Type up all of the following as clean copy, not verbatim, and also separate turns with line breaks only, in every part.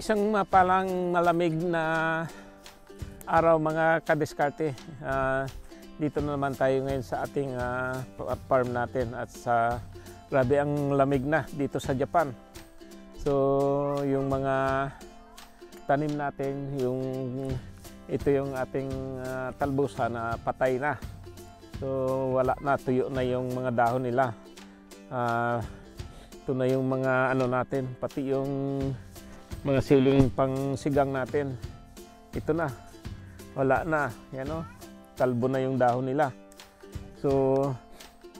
Isang mapalang malamig na araw mga kadiskarte. Dito na naman tayo ngayon sa ating farm natin at sa grabe ang lamig na dito sa Japan. So yung mga tanim natin, ito yung ating talbusa na patay na. So wala na, tuyo na yung mga dahon nila. Ito na yung mga ano natin, pati yung mga siling pang sigang natin. Ito na, wala na, yan o, kalbo na yung dahon nila. So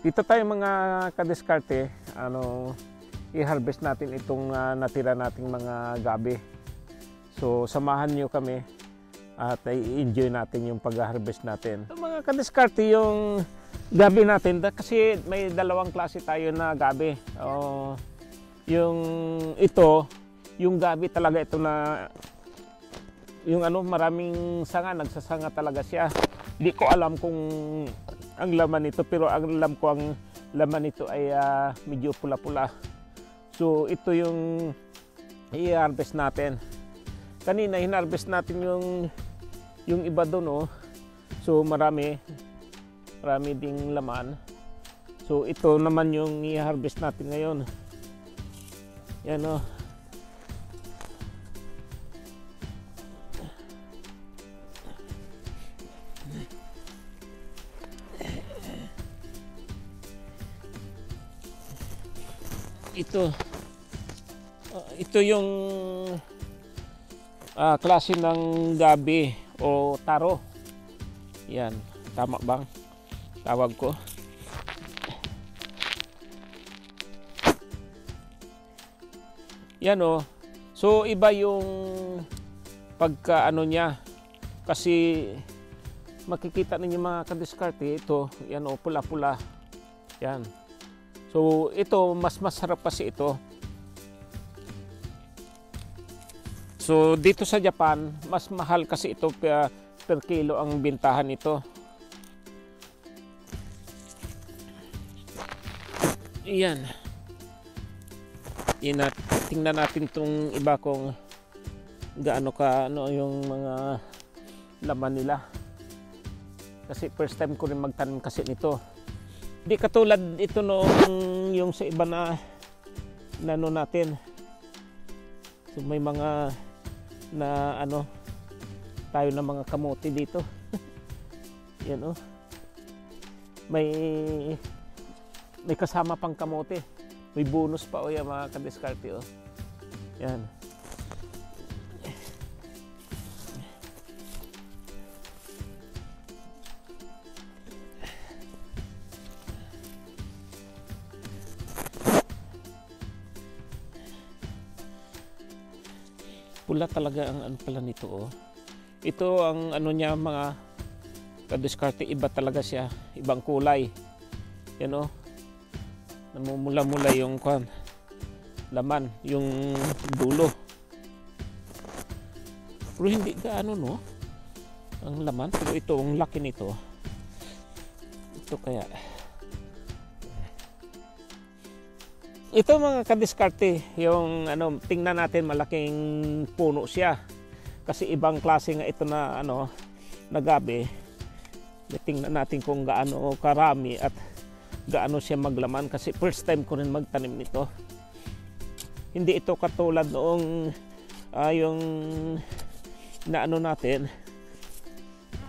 dito tayo mga kadiskarte, i-harvest natin itong natira nating mga gabi. So samahan nyo kami at i-enjoy natin yung pag-harvest natin. So, mga kadiskarte, yung gabi natin, kasi may dalawang klase tayo na gabi. Yung gabi talaga ito na yung maraming sanga, nagsasanga talaga siya. Hindi ko alam kung ang laman nito, pero ang alam ko ang laman nito ay medyo pula-pula. So ito yung i-harvest natin. Kanina hinarvest natin yung iba doon, so marami ding laman. So ito naman yung i-harvest natin ngayon. Yan o. Ito yung klase ng gabi o taro. Yan, tama bang tawag ko? Yan o. So iba yung pagka niya, kasi makikita ninyo mga kadiskarte, ito, yan o, pula-pula. Yan. So ito, mas masarap kasi ito. So dito sa Japan, mas mahal kasi ito per kilo ang bintahan nito. Iyan. Tingnan natin itong iba kung gaano ka yung mga laman nila. Kasi first time ko rin magtanim kasi nito. Di katulad ito noong yung sa iba na natin. So may mga na tayo na mga kamote dito. Yan o. May kasama pang kamote. May bonus pa yan mga kadiskarte o. Yan. Pula talaga ang pala nito o. Ito ang niya mga kadiskarte, iba talaga siya, ibang kulay. Yan o. Namumula-mula yung laman, yung dulo. Pero hindi gaano ang laman, pero ito ang laki nito. Ito kaya. Ito mga kadiskarte, yung tingnan natin, malaking puno siya. Kasi ibang klase nga ito na na gabi. Tingnan natin kung gaano karami at gaano siya maglaman, kasi first time ko rin magtanim nito. Hindi ito katulad noong yung natin.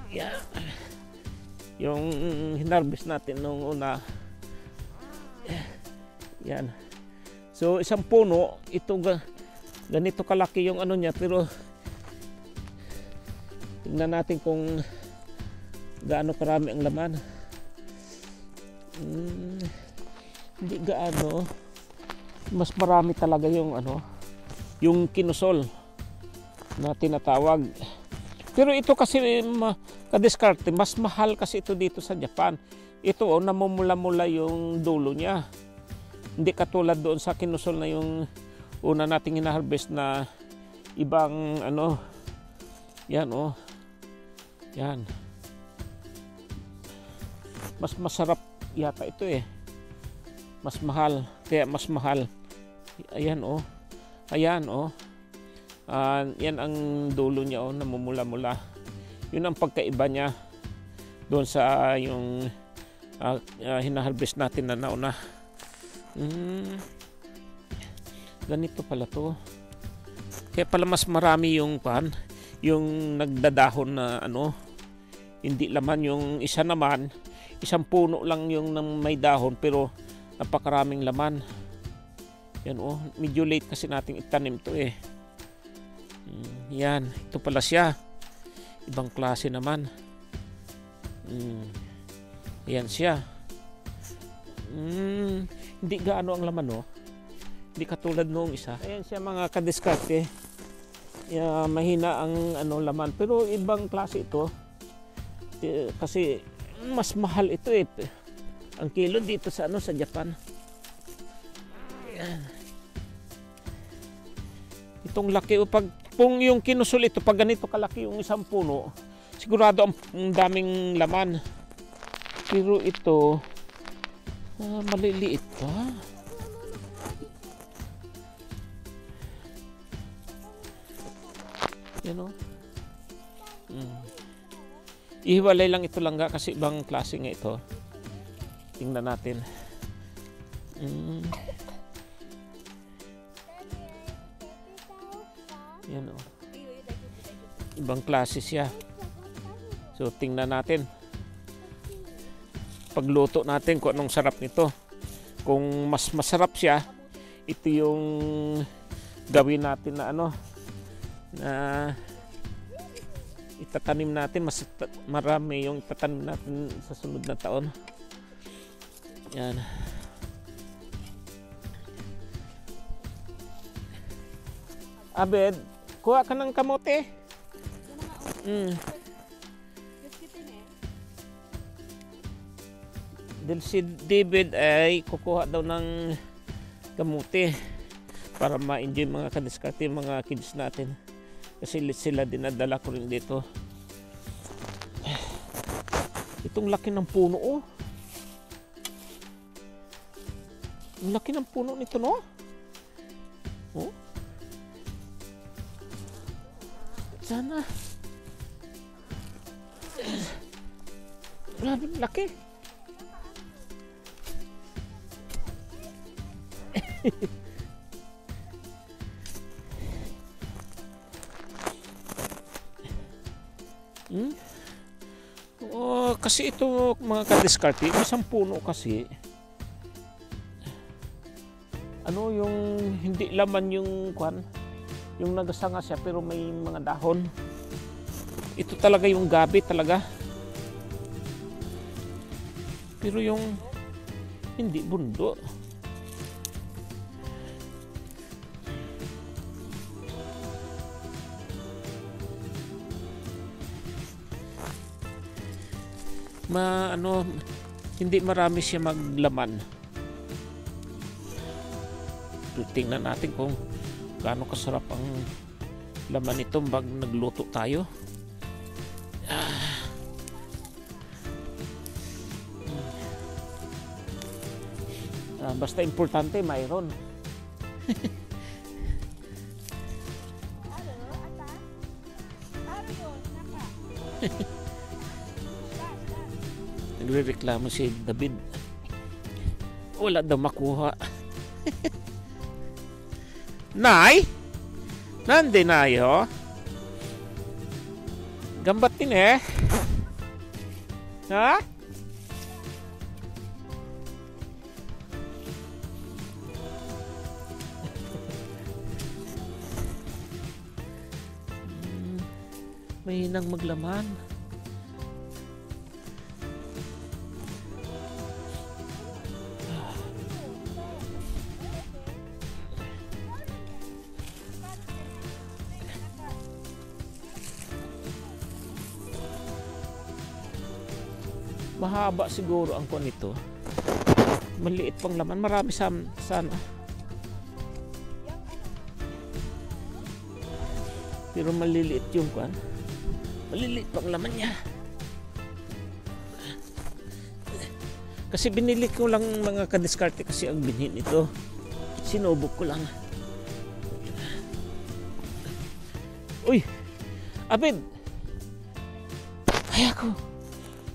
Yeah. Yung hinarvest natin noong una. Yan. So isang puno, ito ganito kalaki yung niya, pero tingnan natin kung gaano karami ang laman. Hindi gaano. Mas marami talaga yung yung kinusol na tinatawag. Pero ito kasi kadiskarte, mas mahal kasi ito dito sa Japan. Ito namumula-mula yung dulo niya. Hindi katulad doon sa kinusol na yung una nating hina-harvest na ibang yan o. Yan. Mas masarap yata ito eh. Mas mahal, kaya mas mahal. Ayan oh. Ayan oh. Yan ang dulo niya, oh, namumula-mula. Yun ang pagkaiba niya doon sa yung hinaharvest natin na nauna. Ganito pala to. Kaya pala mas marami yung yung nagdadahon na ano, hindi laman. Yung isa naman, isang puno lang yung may dahon pero napakaraming laman. Yan, oh, medyo late kasi nating itanim to eh. Yan, ito pala siya. Ibang klase naman. Yan siya. Hindi gaano ang laman, oh. Hindi katulad noong isa. Ayan siya mga kadiskarte. Mahina ang ano laman, pero ibang klase ito. Kasi mas mahal ito eh. Ang kilo dito sa sa Japan. Ayan. Itong laki, pag yung kinusul ito, pag ganito kalaki yung isang puno, sigurado ang daming laman. Pero ito, maliliit pa. Yan, oh. Ihiwalay lang ito langga kasi ibang klase nga ito. Tingnan natin. Yan, oh. Ibang klase siya. So tingnan natin. Pagluto natin kung anong sarap nito. Kung mas masarap siya, ito yung gawin natin na na itatanim natin. Mas marami yung itatanim natin sa sunod na taon. Yan. Abed, kuha ka ng kamote. Dahil si David ay kukuha daw ng kamote para ma-enjoy mga kadiskarte, mga kids natin. Kasi sila dinadala ko rin dito. Itong laki ng puno, oh. Ang laki ng puno nito, no? Oh. Sana. Grabe, laki. Oh, kasi ito mga kadiskarte, isang puno kasi. Yung hindi laman yung yung nagasanga siya pero may mga dahon. Ito talaga yung gabi talaga. Pero yung hindi bundo. Hindi marami siya maglaman. Tingnan natin kung gaano kasarap ang laman nito pag nagluto tayo. Basta importante mayroon. Nagrereklamo si David. Wala daw makuha. Nay? Nandi Nay, ho? Gambat din eh. Ha? Mahinang maglaman. Mahaba siguro ang kuwan nito. Maliit pang laman. Marami sana. Pero maliliit yung kuwan. Maliliit pang laman niya. Kasi binili ko lang mga kadiskarte kasi ang binhin ito. Sinubok ko lang. Uy! Abid! Ay ako!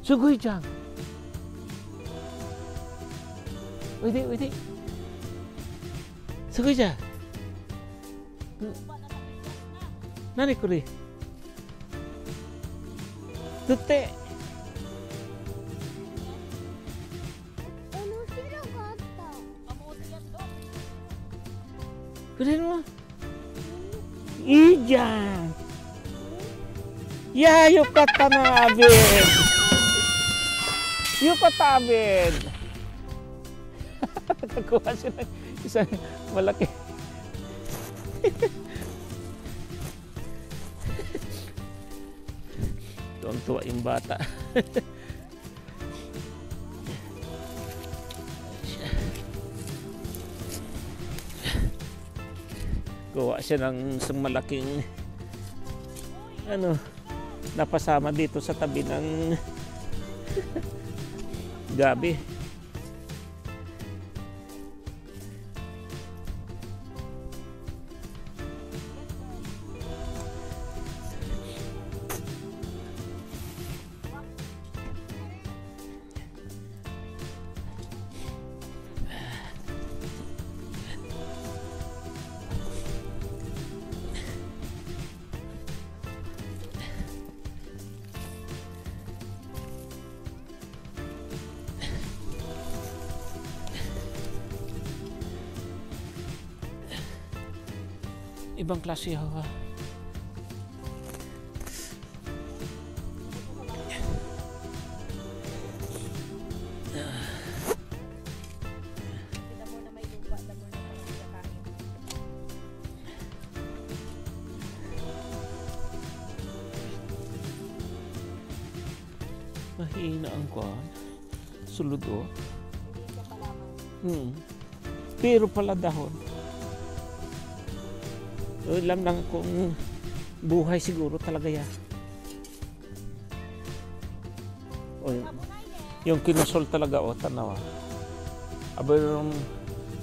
Sugoy dyan! Uy di! Sugoy dyan! Nani ko rin? Tute! Kunin mo. Iyan. Ya, yukata na, Abid. Yukata, Abid. Nakakuha siya ng isang malaki. Tuwang-tuwa yung bata. Gawa siya ng isang malaking napasama dito sa tabi ng gabi. Ibang klase hawa. Mahina ang kuwan. Sulod o. Pero pala dahon. Alam lang kung buhay siguro talaga yan. O, yung kinusol talaga o tanawa. Aba yung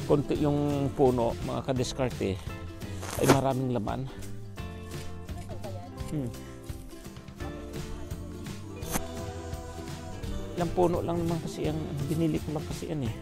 konti yung puno mga kadiskarte ay maraming laman. Ilang puno lang naman kasi ang binili ko lang kasi yan eh.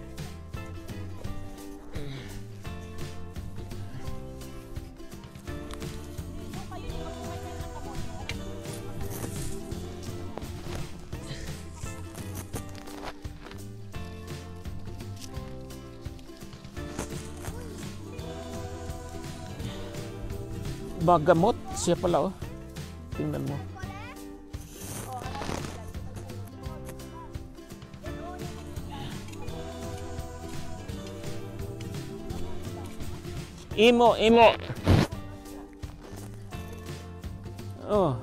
Bagamot siya pala oh. Tingnan mo. Imo. Oh.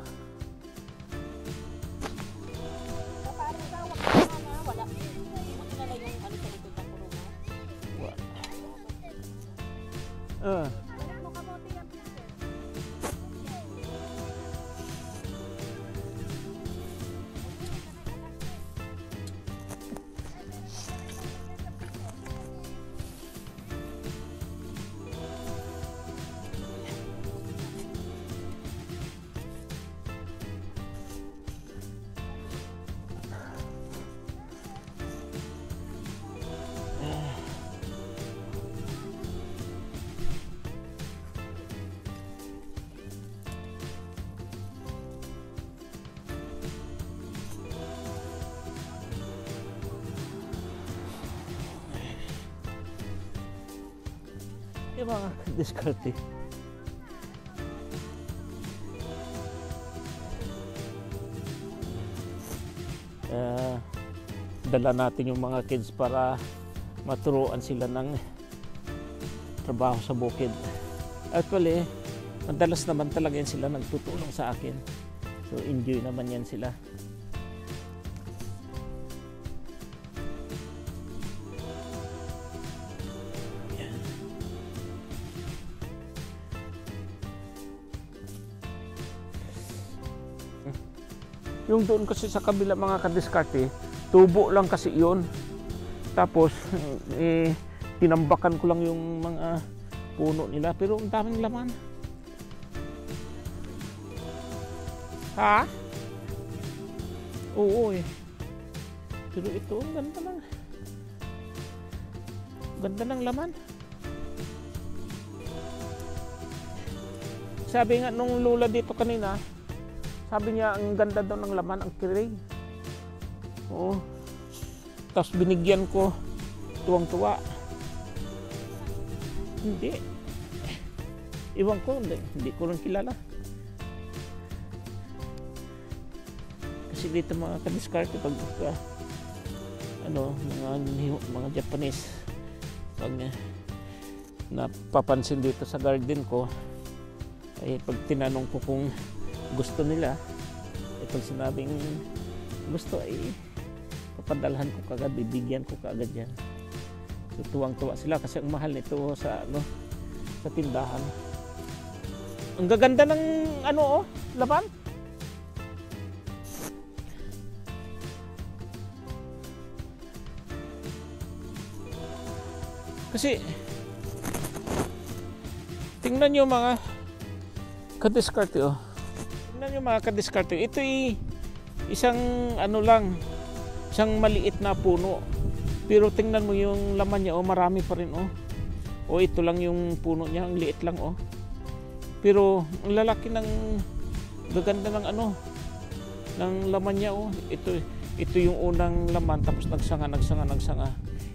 Yung mga diskarte. Dala natin yung mga kids para maturuan sila ng trabaho sa bukid. Actually, madalas naman talaga yan sila nagtutulong sa akin. So enjoy naman yan sila. Yung doon kasi sa kabila mga kadiskarte, tubo lang kasi yun. Tapos, tinambakan ko lang yung mga puno nila. Pero ang daming laman. Ha? Oo eh. Pero ito, ang ganda ng... Ganda ng laman. Sabi nga nung lula dito kanina, sabi niya ang ganda daw ng laman, ang kirig. Oo. Tapos binigyan ko, tuwang-tuwa. Hindi. Iwan ko, hindi ko rin kilala. Kasi dito mga kadiskarte pag mga Japanese pag napapansin dito sa garden ko, ay pag tinanong ko kung gusto nila, ay pag sinabing gusto ay papadalhan ko kagad, bibigyan ko kagad yan. So, tuwang-tuwa sila kasi ang mahal nito sa sa tindahan. Ang gaganda ng laman. Kasi tingnan nyo mga kadiskarte, oh. Tingnan nyo mga kadiskarte. Ito ay isang isang maliit na puno. Pero tingnan mo yung laman niya, oh, marami pa rin, oh. O ito lang yung puno niya, ang liit lang, oh. Pero ang lalaki ng gaganda ng ng laman niya, oh. Ito yung unang laman, tapos nagsanga.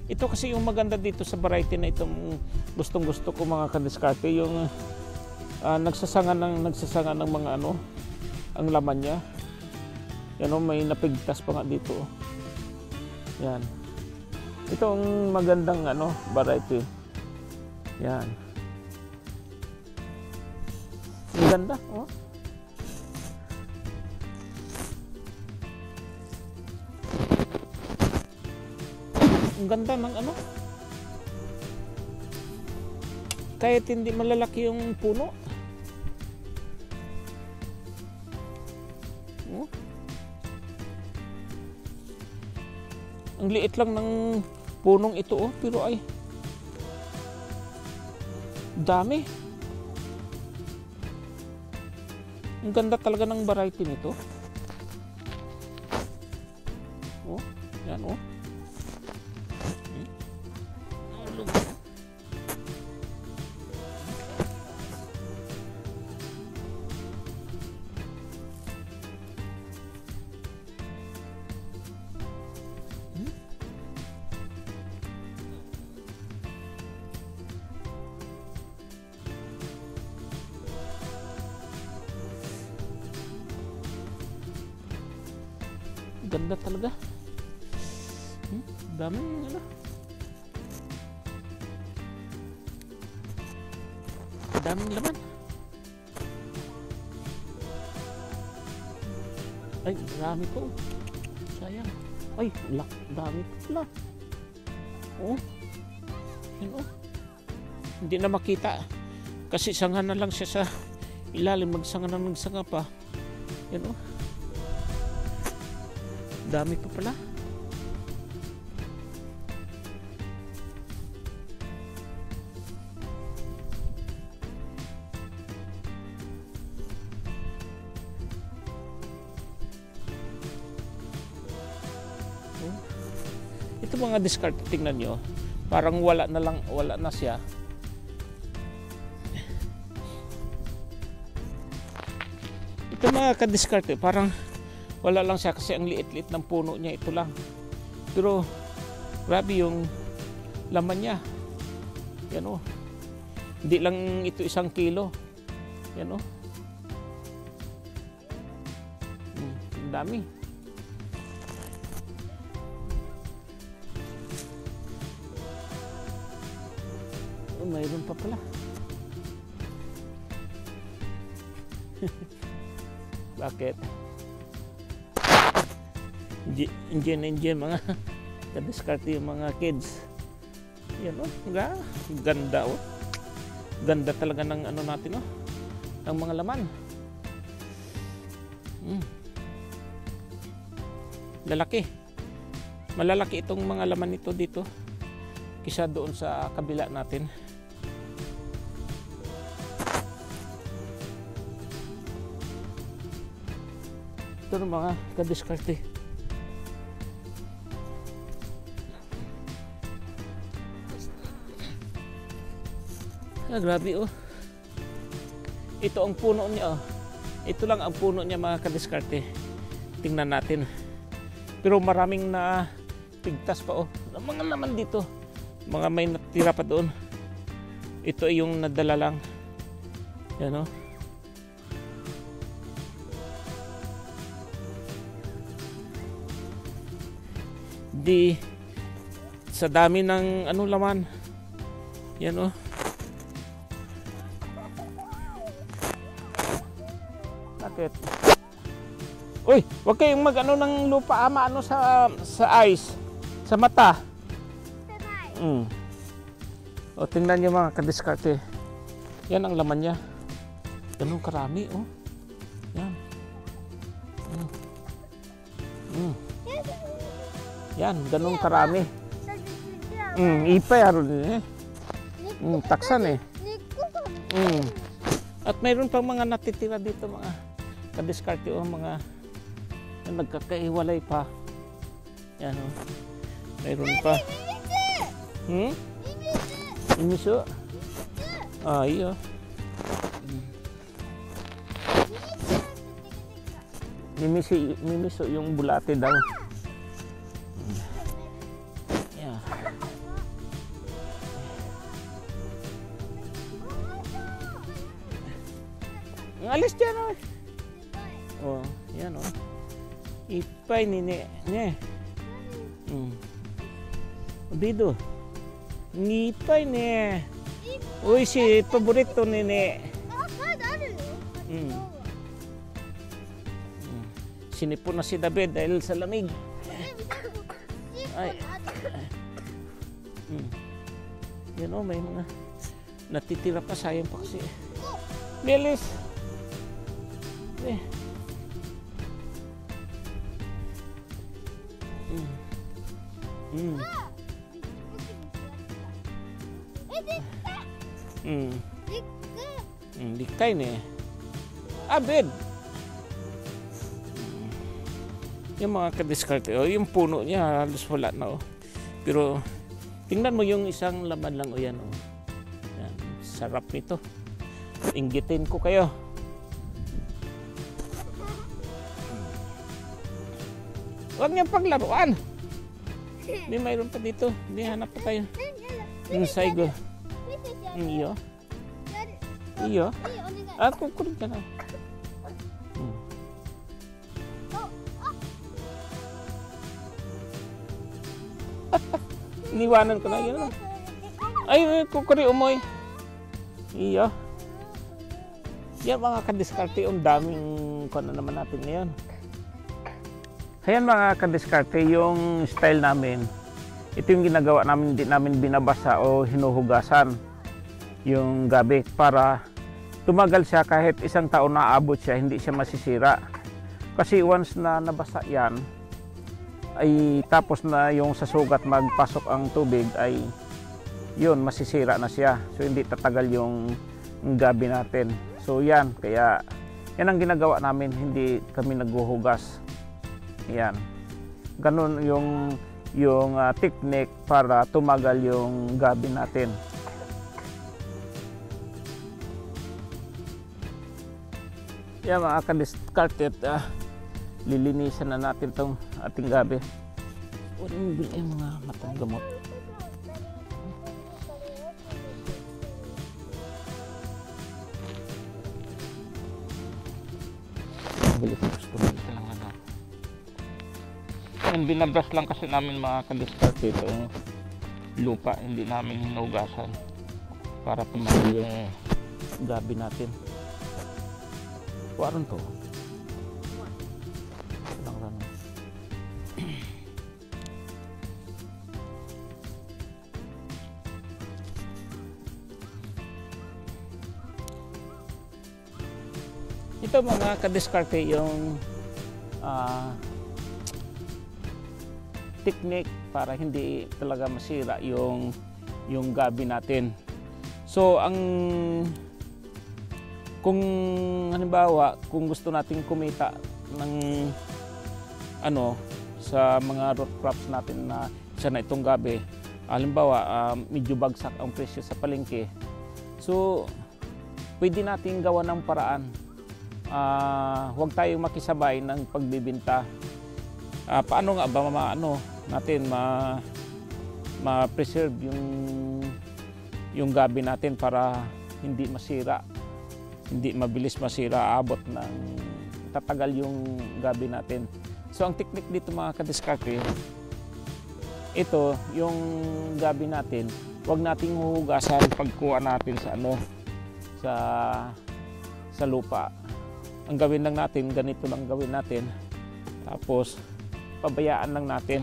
Ito kasi yung maganda dito sa variety na itong gustong-gusto ko mga kadiskarte, yung nagsasanga ng mga ang laman niya. Yan, oh, may napigtas pa nga dito, oh. Yan. Ito ang magandang variety. Yan. Ang ganda, oh. Ang ganda ng kahit hindi malalaki yung puno. Oh. Ang liit lang ng punong ito, oh, pero ay dami. Ang ganda talaga ng variety nito. Oh, yan, oh. Ganda talaga. Daming daming laman. Ay, dami po. Sayang. Ay, dami pala. Oh. Yan, oh. Hindi na makita. Kasi sanga na lang siya sa ilalim. Magsanga pa. Yan, oh. Dami pa pala. Ito mga discard, tingnan nyo. Parang wala na siya. Ito mga ka-discard, parang wala lang siya kasi ang liit-liit ng puno niya, ito lang. Pero grabe yung laman niya. Yan, oh. Hindi lang ito 1 kilo. Yan, oh. Ang dami. Oh, mayroon pa pala. Bakit? Enjoy mga kadiskarte yung mga kids. Yan, oh, ganda, oh. Ganda talaga ng natin, oh, ng mga laman. Lalaki. Malalaki itong mga laman nito dito kaysa doon sa kabila natin. Ito ng mga kadiskarte. Ah, grabe oh. Ito ang puno niya oh. Ito lang ang puno niya mga kadiskarte. Tingnan natin. Pero maraming na pigtas pa oh. Mga naman dito. Mga may natira pa doon. Ito ay yung nadala lang. Yan oh. Di sa dami ng ano laman. Yan oh. Bakit? Uy, wag kayong mag-ano ng lupa ama ano sa eyes, sa mata. O tingnan niyo mga kadiskarte. Yan ang laman niya. Ganun karami oh. Yan. Yan, ganun karami. Ipay aron eh. Taksan eh. At mayroon pang mga natitira dito mga kadiskarte o mga nagkakaiwalay pa. Yan o. Mayroon pa. Imiso? Ah, iyo. Mimiso yung bulate daw. Yeah. Ang alis dyan o. Oh, yan o. Ipay nini. Nye. Bido. Ngipay ne. Uy, si paborito nini. Sinipon na si David dahil sa lamig. Ay. Yan o, may mga natitira pa. Sayang pa kasi. Bilis. Likay ne. Abed. Yung mga kadiskarte, oh, yung puno niya halos wala na oh. Pero tingnan mo yung isang laman lang oh, yan oh. Yan, sarap nito. Inggitin ko kayo. Huwag niyang paglaruan. May mayroon pa dito. May hanap pa tayo. Yung saigo. Iyo. Iyo. Kukunin ka na. Iniwanan ko na yun. Ay, kukuri umoy. Iyo. Yan mga kadiskarte. Ang daming kuno naman natin ngayon. Ayan mga kadiskarte, yung style namin. Ito yung ginagawa namin, hindi namin binabasa o hinuhugasan yung gabi para tumagal siya kahit isang taon na aabot siya, hindi siya masisira. Kasi once na nabasa yan, ay tapos na yung sa sugat magpasok ang tubig, ay yun, masisira na siya. So hindi tatagal yung gabi natin. So yan, kaya yan ang ginagawa namin, hindi kami naghuhugas. Yan. Ganun yung technique para tumagal yung gabi natin. Yan mga kadiskarte, lilinisan na natin tong ating gabi. Huwag yung bilhin mga matang gamot. Bili ko gusto mo ito lang ano. Yan, binabras lang kasi namin mga kadiskarte itong lupa, hindi namin hinugasan para tumagal yung gabi natin. Waron to. Lang. Ito mga kadiskarte yung technique para hindi talaga masira yung gabi natin. So kung halimbawa kung gusto nating kumita ng ano sa mga root crops natin na isa na itong gabi. Halimbawa, medyo bagsak ang presyo sa palengke. So, pwede nating gawa ng paraan. Huwag tayong makisabay ng pagbibinta. Paano nga ba natin ma-preserve yung gabi natin para hindi masira, hindi mabilis masira, abot ng tatagal yung gabi natin. So ang technique dito mga kadiskarte, ito yung gabi natin, huwag nating huhugasan pagkuha natin sa lupa. Ang gawin lang natin, ganito lang gawin natin. Tapos pabayaan lang natin.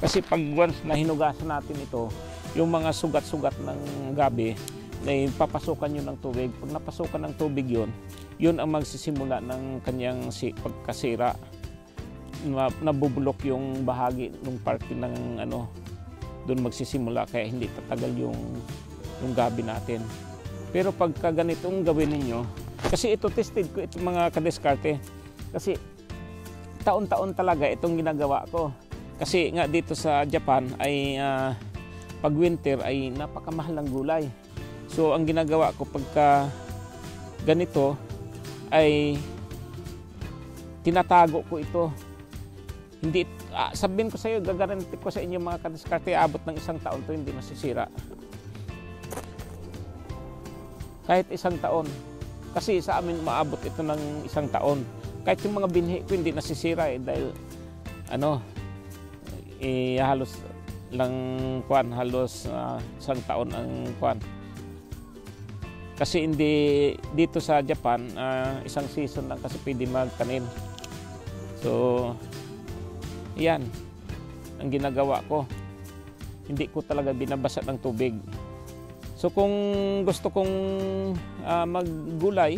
Kasi pag once na hinugasan natin ito, yung mga sugat-sugat ng gabi, na papasukan yun ng tubig. Pag napasukan ng tubig yun ang magsisimula ng kanyang pagkasira. Nabubulok yung bahagi ng parte ng doon magsisimula, kaya hindi tatagal yung gabi natin. Pero pagka ganitong gawin ninyo, kasi ito tested ko itong mga kadiskarte, kasi taon-taon talaga itong ginagawa ko. Kasi nga dito sa Japan ay pag winter ay napakamahal ng gulay. So ang ginagawa ko pagka ganito ay tinatago ko ito. Hindi, sabihin ko sa iyo, gagaranti ko sa inyo mga kadiskarte, abot ng 1 taon to hindi masisira. Kahit 1 taon. Kasi sa amin maabot ito ng 1 taon. Kahit yung mga binhi ko hindi nasisira dahil halos lang halos 1 taon ang Kasi hindi dito sa Japan, 1 season lang kasi pwede magtanim. So yan ang ginagawa ko. Hindi ko talaga binabasa ng tubig. So kung gusto kong maggulay,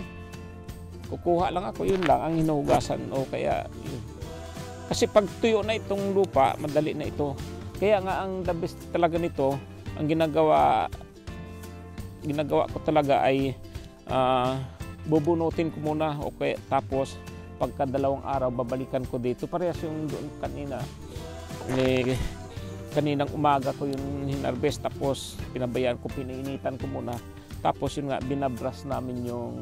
kukuha lang ako, yun lang ang hinuhugasan o kaya yun. Kasi pag tuyo na itong lupa, madali na ito. Kaya nga ang the best talaga nito, ang ginagawa ko talaga ay bubunutin ko muna, okay, tapos pagka 2 araw babalikan ko dito. Parehas yung doon kaninang umaga ko yung hinarvest, tapos pinabayaan ko, pinainitan ko muna, tapos yun nga binabras namin yung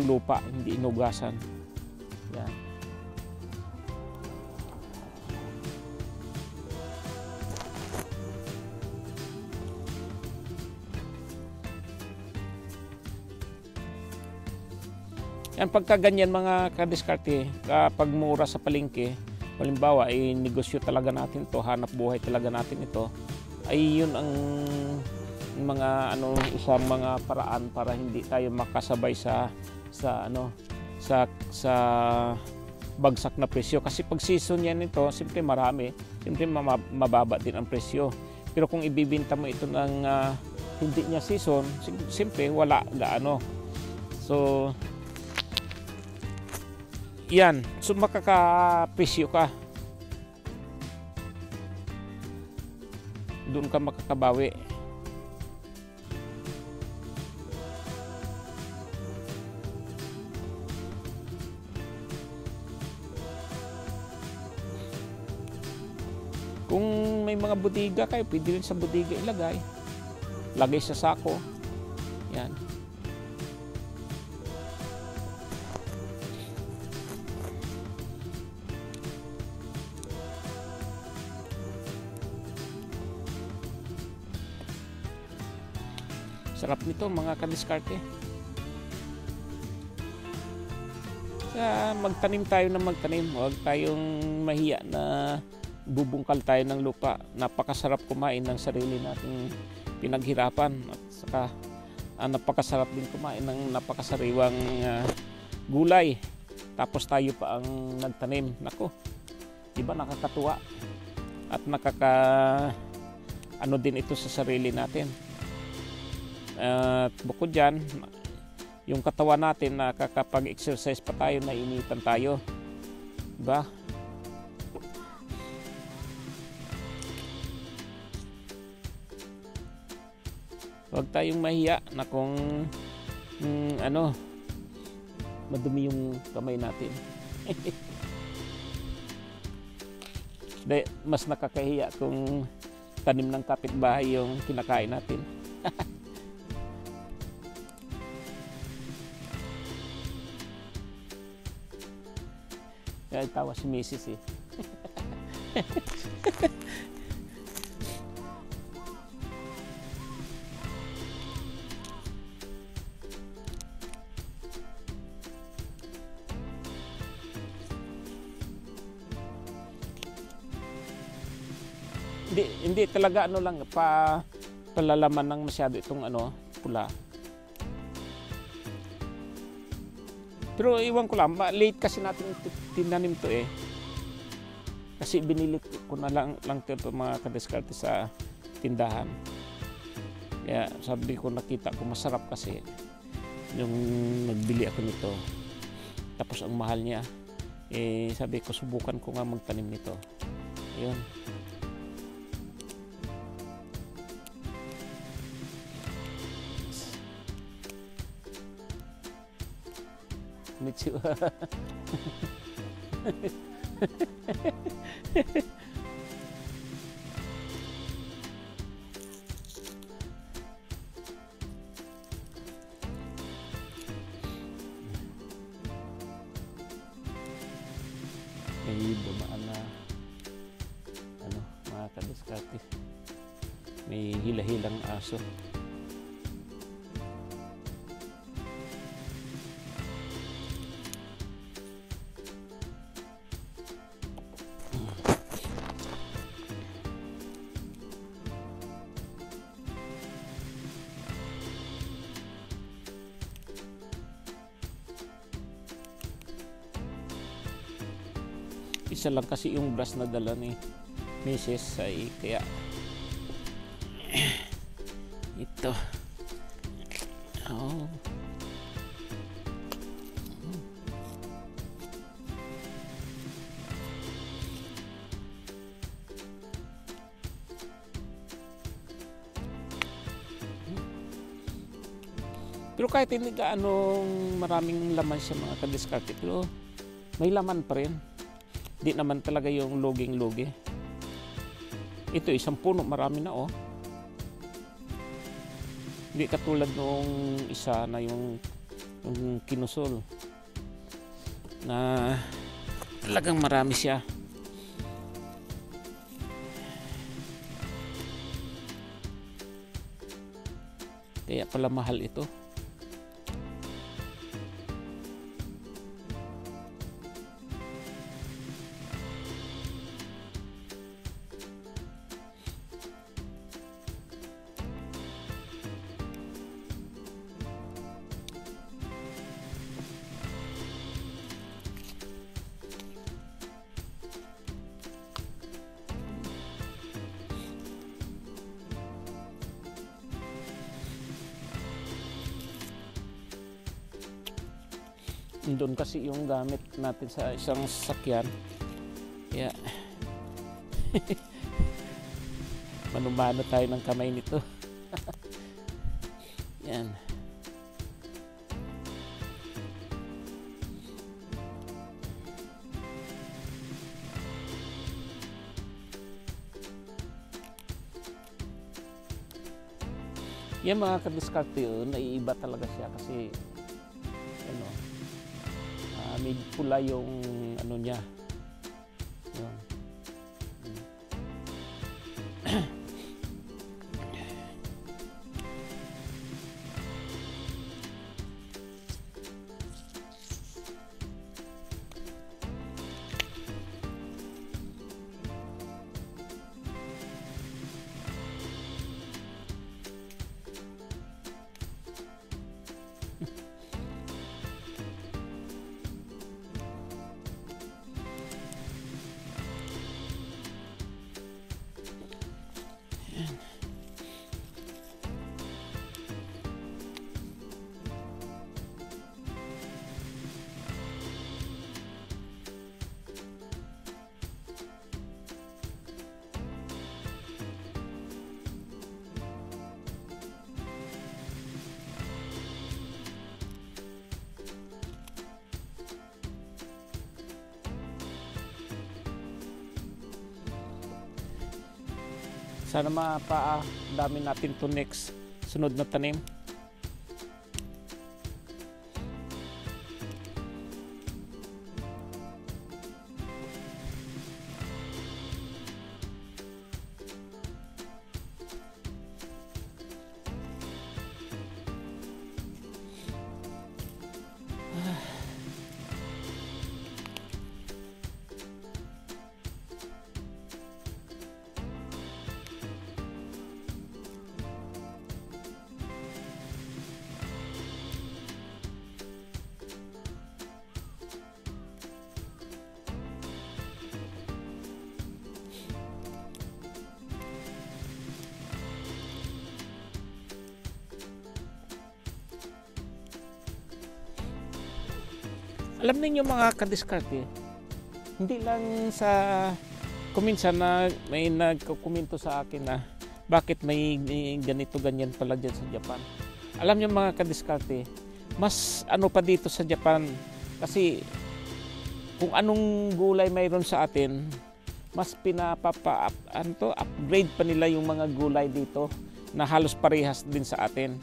lupa, hindi inugasan. Yan. Yan, pagka ganyan mga kadiskarte, kapag mura sa palengke, halimbawa ay negosyo talaga natin to, hanap buhay talaga natin ito, ay yun ang mga isang mga paraan para hindi tayo makasabay sa bagsak na presyo. Kasi pag season yan ito, simple marami, simple mababa din ang presyo. Pero kung ibibenta mo ito ng hindi niya season, simple wala gaano. So yan, so makakapresyo ka. Doon ka makakabawi. Kung may mga bodega kayo, pwede rin sa bodega ilagay. Lagay sa sako. Yan. Sarap nito mga kadiskarte. Magtanim tayo na magtanim. Huwag tayong mahiya na bubungkal tayo ng lupa. Napakasarap kumain ng sarili nating pinaghirapan. At saka napakasarap din kumain ng napakasariwang gulay. Tapos tayo pa ang nagtanim. Nako, diba nakakatuwa? At din ito sa sarili natin. At bukod dyan, yung katawan natin, nakakapag-exercise pa tayo, nainitan tayo, diba? Huwag tayong mahiya na kung madumi yung kamay natin. Mas nakakahiya kung tanim ng kapitbahay yung kinakain natin. Kaya tawa si Mrs. eh. Hindi talaga ano lang palalaman ng masyado itong ano pula. Pero iwan ko lang, late kasi natin tinanim to eh. Kasi binili ko na lang ito mga kadiskarte sa tindahan. Kaya sabi ko, nakita ko masarap kasi yung nagbili ako nito. Tapos ang mahal niya. Eh sabi ko, subukan ko nga magtanim nito. Ayun. Konnichiwa. May dumaan na ano, mga kadiskarte. May hila-hilang aso. Isa lang kasi yung brush na dala ni Mrs. ay kaya ito. Oh. Pero kahit hindi gaanong maraming laman siya mga kadiskarte, pero may laman pa rin. Di naman talaga yung loging-logi. Ito isang puno, marami na oh. Hindi katulad nung isa na yung kinusol na talagang marami siya. Kaya pala mahal ito. Doon kasi yung gamit natin sa isang sasakyan. Kaya manumano tayo ng kamay nito. Yan. Yan mga kadiskarte yun, naiiba talaga siya kasi ano, medyo pula yung ano niya. Yun. Sana dami natin to next sunod na tanim. Alam ninyo mga kadiskarte, hindi lang sa kuminsan na may nagkukomento sa akin na bakit may ganito ganyan pala dyan sa Japan. Alam niyo mga kadiskarte, mas ano pa dito sa Japan kasi kung anong gulay mayroon sa atin, mas upgrade pa nila yung mga gulay dito na halos parehas din sa atin.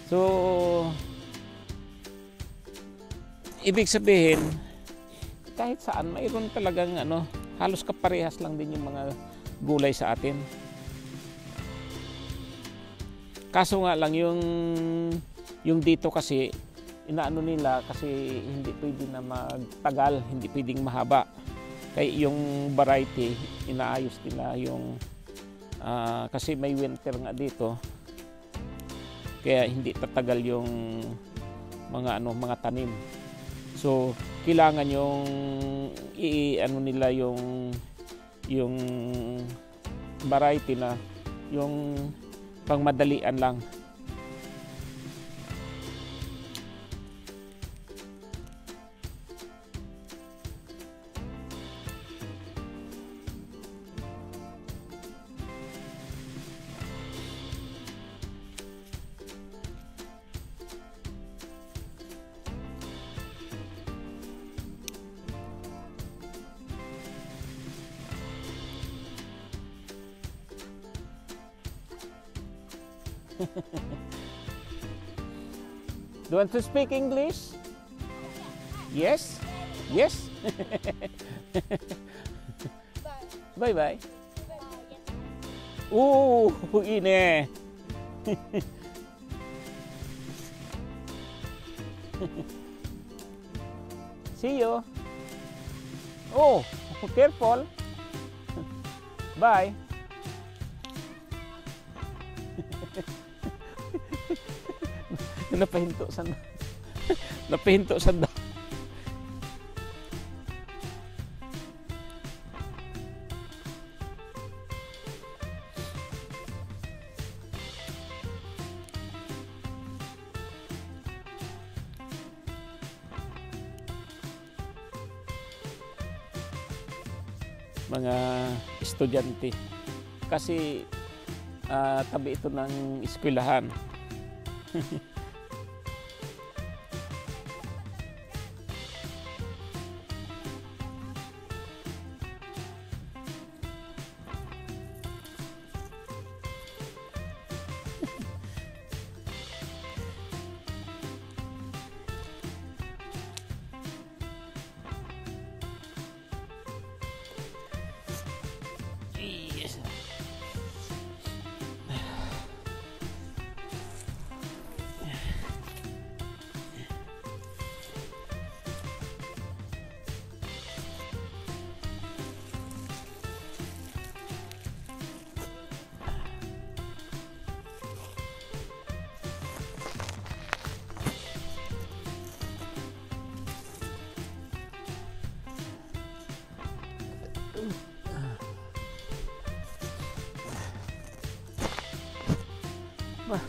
So ibig sabihin, kahit saan mayroon talagang halos kaparehas lang din yung mga gulay sa atin. Kaso nga lang yung dito kasi inaano nila kasi hindi pwede na magtagal, hindi pwedeng mahaba. Kaya yung variety inaayos nila yung kasi may winter nga dito. Kaya hindi tatagal yung mga tanim. So kailangan yung nila yung variety na yung pangmadalian lang. Do you want to speak English? Yes? Yes? Bye bye. Ine. See you. Oh, careful. Bye. Napahinto sanda. Mga estudyante kasi tabi ito ng eskwelahan.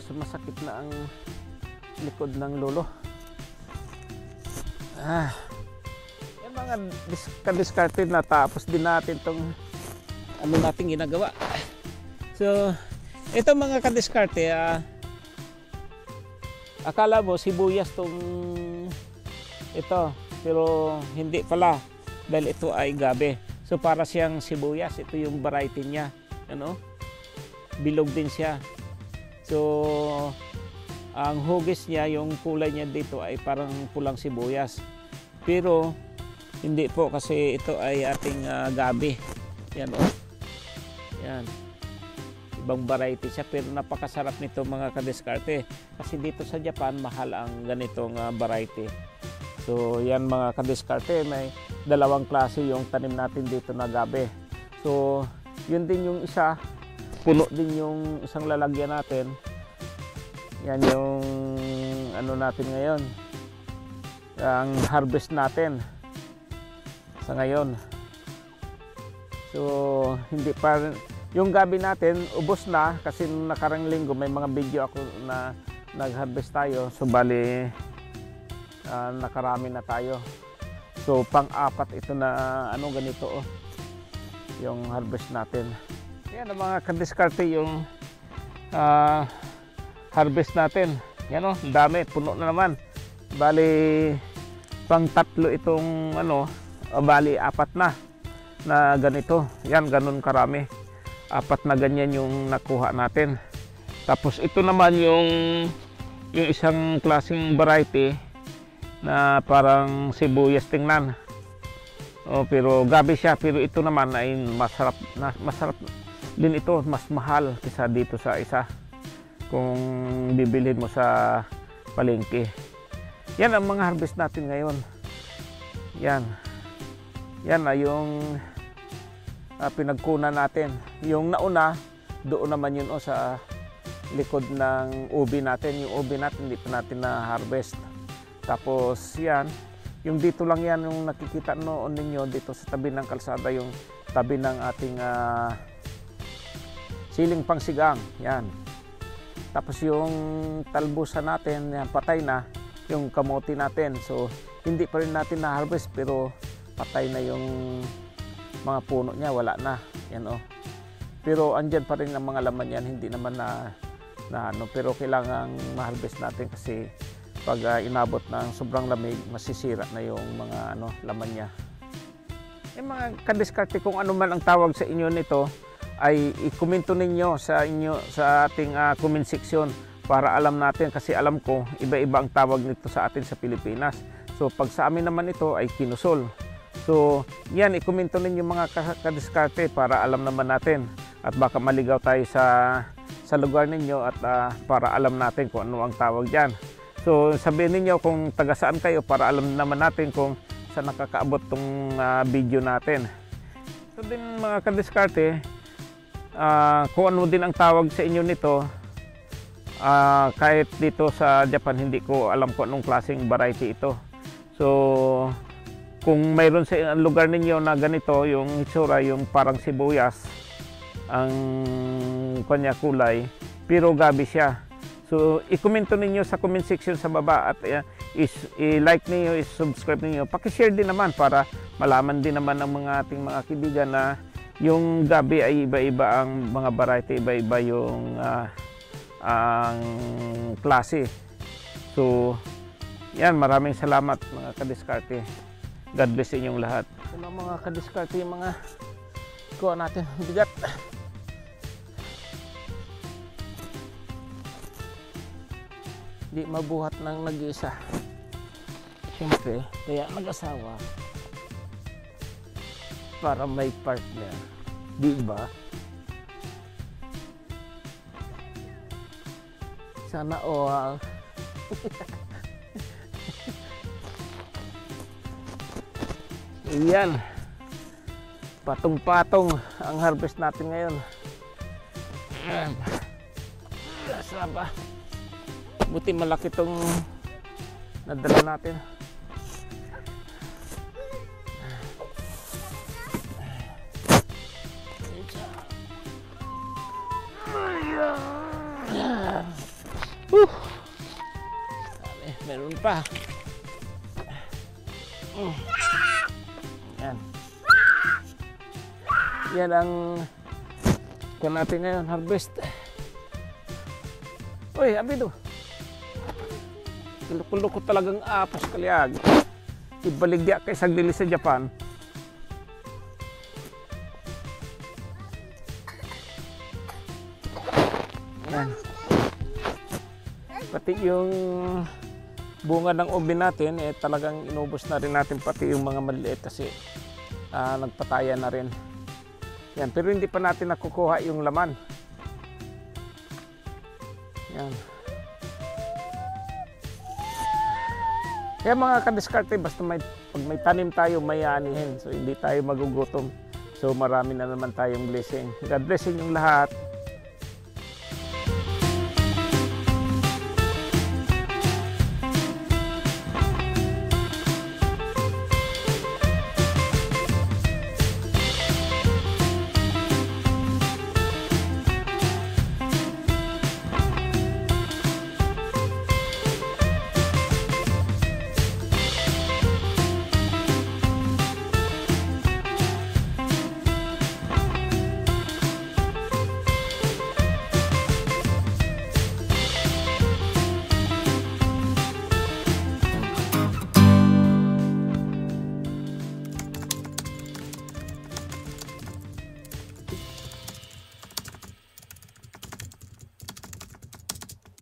Sumasakit na ang likod ng lolo. Yan mga kadiskarte na tapos din natin tong nating ginagawa. So ito mga kadiskarte, akala mo sibuyas tong ito, pero hindi pala dahil ito ay gabe. So para siyang sibuyas, ito yung variety niya, bilog din siya. So ang hugis niya, yung kulay niya dito ay parang pulang sibuyas. Pero hindi po, kasi ito ay ating gabi. Yan oh. Yan. Ibang variety siya, pero napakasarap nito mga kadiskarte. Kasi dito sa Japan mahal ang ganitong variety. So yan mga kadiskarte, may dalawang klase yung tanim natin dito na gabi. So yun din yung isa, puno din yung isang lalagyan natin. Yan yung ano natin ngayon, ang harvest natin sa ngayon. So hindi pa, yung gabi natin ubos na, kasi nakarang linggo may mga video ako na nag-harvest tayo. So bali nakarami na tayo. So pang-apat ito na ano ganito oh, yung harvest natin. Yan ang mga kadiskarte, yung harvest natin. Yan oh, dami, puno na naman. Bali pang tatlo itong ano, bali apat na ganito. Yan, ganun karami. Apat na ganyan yung nakuha natin. Tapos ito naman yung isang klaseng variety na parang sibuyas tingnan. Oh, pero gabi siya, pero ito naman ay masarap din ito, mas mahal kaysa dito sa isa kung bibilhin mo sa palengke. Yan ang mga harvest natin ngayon. Yan ay yung pinagkunan natin. Yung nauna, doon naman yun oh, sa likod ng ubi natin. Yung ubi natin hindi pa natin na harvest. Tapos yan, yung dito lang yan yung nakikita noon ninyo dito sa tabi ng kalsada, yung tabi ng ating siling pangsigang. Yan. Tapos yung talbusan natin, yan, patay na yung kamote natin. So hindi pa rin natin na harvest, pero patay na yung mga puno niya, wala na. Yan oh. Pero andyan pa rin ang mga laman yan, hindi naman na ano, pero kailangan ma-harvest natin kasi pag inabot ng sobrang lamig, masisira na yung mga ano, laman niya. Yung mga kadiskarte, kung ano man ang tawag sa inyo nito, ay i-komento ninyo sa ating comment section para alam natin, kasi alam ko iba-iba ang tawag nito sa atin sa Pilipinas. So pag sa amin naman ito ay kinusol. So yan, i-komento ninyo mga kadiskarte para alam naman natin, at baka maligaw tayo sa lugar ninyo, at para alam natin kung ano ang tawag diyan. So sabihin niyo kung taga saan kayo para alam naman natin kung saan nakakaabot tong video natin. So din mga kadiskarte, kung ano din ang tawag sa inyo nito, kahit dito sa Japan hindi ko alam kung anong klaseng variety ito. So kung mayroon sa lugar ninyo na ganito yung itsura, yung parang sibuyas ang kanya kulay, pero gabi siya. So i-komento ninyo sa comment section sa baba, at i-like niyo, i-subscribe niyo, paki-share din naman para malaman din naman ng mga ating mga kaibigan na yung gabi ay iba-iba ang mga variety, iba-iba yung ang klase. So yan, maraming salamat mga kadiskarte. God bless inyong lahat. Ito na mga kadiskarte, yung mga kuha natin, bigat. Di mabuhat ng nag-isa. Siyempre, kaya mag-asawa para may partner. Di ba? Sana all. Iyan. Patong-patong ang harvest natin ngayon. Asa ba? Buti malaki itong nadala natin. Meron pa. Yan. Yan ang kuha natin ngayon, harvest. Uy, abido. Kulok-kulok ko talagang apos kalyag. Ibaligya kay saglili sa Japan. Yan. Pati yung bunga ng ube natin, talagang inubos na rin natin pati yung mga maliit kasi nagpataya na rin. Yan, pero hindi pa natin nakukuha yung laman. Yan. Kaya mga kadiskarte, basta pag may tanim tayo, may anihin. So hindi tayo magugutom. So marami na naman tayong blessing. God bless yung lahat.